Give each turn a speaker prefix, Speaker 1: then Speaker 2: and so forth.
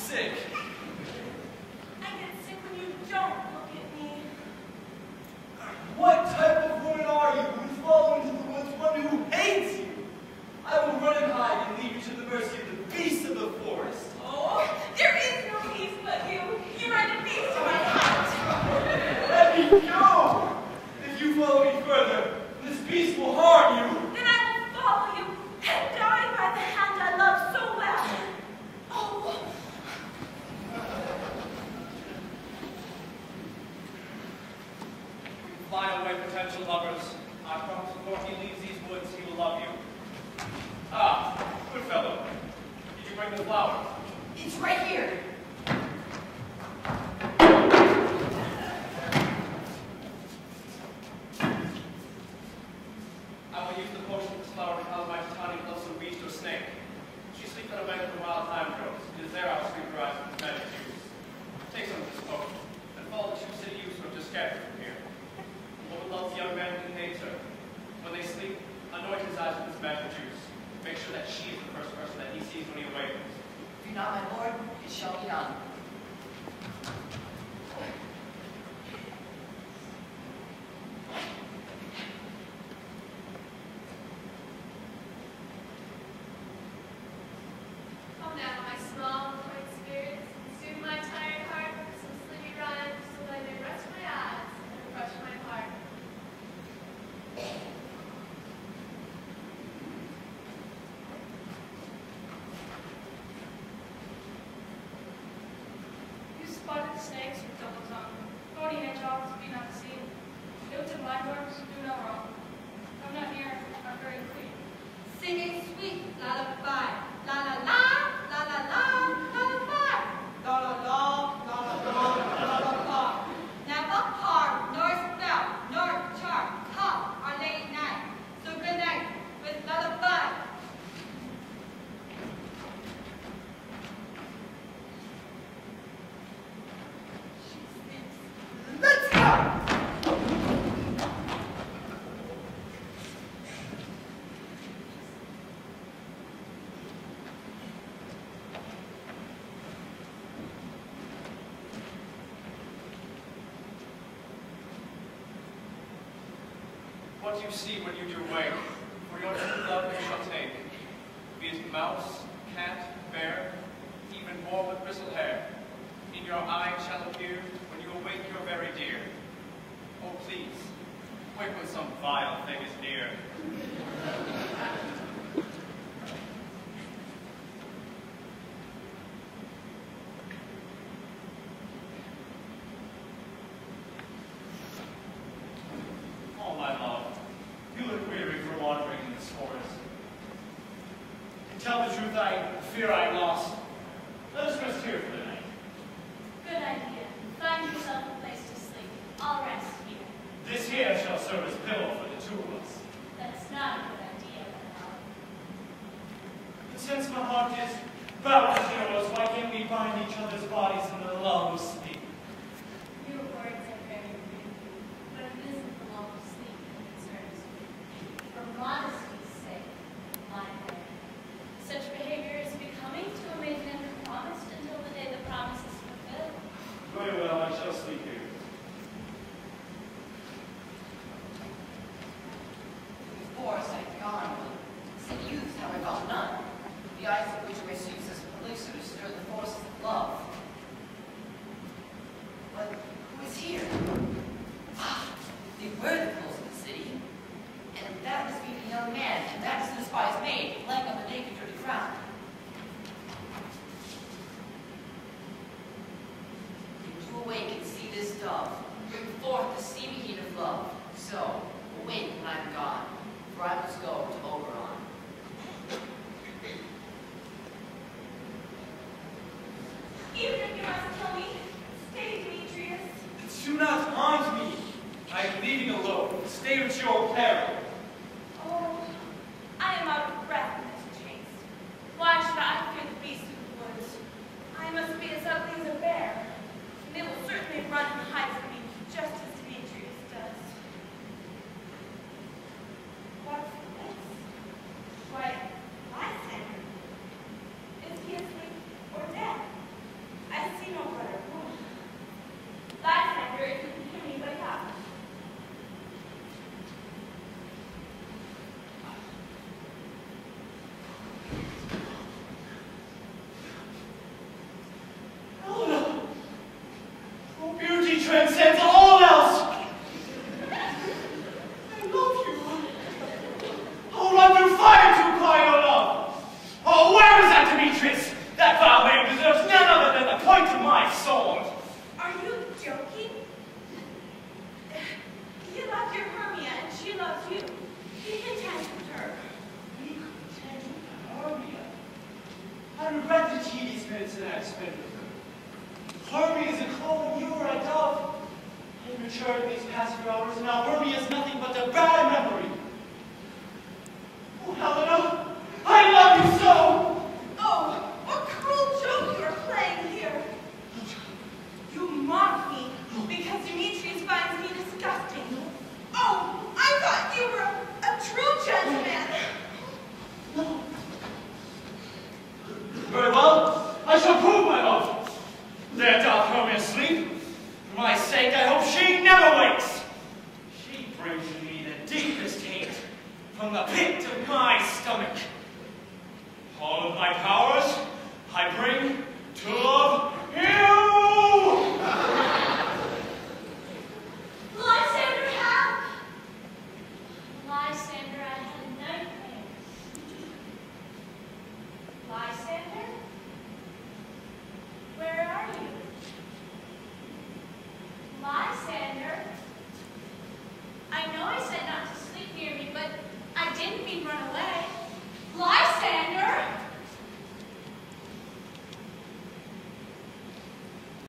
Speaker 1: sick.
Speaker 2: I get sick when you don't look at me.
Speaker 1: What type of woman are you who would fall into the woods, one who hates you? I will run and hide and leave you to the mercy of the beasts of the forest.
Speaker 2: Oh, there is no beast but you. You are the beast of my heart.
Speaker 1: Let me go! If you follow me further, this beast will harm you.
Speaker 2: Then I will follow you and die by the hand I love so well. Oh.
Speaker 3: Fly away, potential lovers. I promise before he leaves these woods, he will love you. Ah, good fellow. Did you bring the flower?
Speaker 2: It's right here.
Speaker 3: I will use the potion of this flower to cause my tiny close a weed to a snake. She sleeps on a bank of the wild thyme groves. It is there I will sweep her eyes with magic juice. Take some of this potion, and follow the two city youths who have just scattered from here. The woman loves the young man who hates her. When they sleep, anoint his eyes with this magic juice. Make sure that she is the first person that he sees when he awakens.
Speaker 4: Fear not, my lord, it shall be done.
Speaker 5: Come now, my small, quiet spirits, and soothe my tired heart with some sleepy rhymes, so that I may rest my eyes and refresh my heart.
Speaker 6: You spotted snakes with double tongue, thorny hedgehogs be not seen, hilted landworms do no wrong. Come not near our very queen.
Speaker 2: Sing a sweet lullaby. La la la, la la la, lullaby. La la la, la la la, la la la. Never harm, nor spell, nor charm, come our late night. So good night with lullaby.
Speaker 1: Let's go!
Speaker 3: What you see when you do wake, for your true love you shall take, be it mouse, cat, bear, even more with bristled hair. In your eye shall appear when you awake your very dear. Oh please, wake when some vile thing is near. Oh my love, you look weary for wandering in this forest.
Speaker 1: To tell the truth, I fear I lost. Let us rest here for the night.
Speaker 2: Good idea. Find yourself a place to sleep. I'll rest here.
Speaker 1: This here shall serve as pillow for the two of us.
Speaker 2: That's not a good idea, Oberon.
Speaker 1: transcends all else. I love you. I'll run through fire to acquire your love. Oh, where is that Demetrius? That foul maid deserves none other than the point of my sword.
Speaker 2: Are you joking? You love your Hermia and she loves you. Be content with her.
Speaker 1: Be content with Hermia. I regret the tedious minutes that I've spent with her. Hermia is a clone, you are a dove. I have matured in these past few hours, and now Hermia is nothing but a bad memory. Oh, Helena, I love you so!
Speaker 2: Oh, what cruel joke you are playing here. You mock me because Demetrius finds me disgusting. Oh, I thought you were a true gentleman.
Speaker 1: No. Very well, I shall prove my love. There doth Hermia sleep. For my sake, I hope she never wakes. She brings me the deepest hate from the pit of my stomach. All of my powers I bring to love you!
Speaker 5: Lysander, help! Lysander, I had nightmares. Lysander? Where are you? Lysander? I know I said not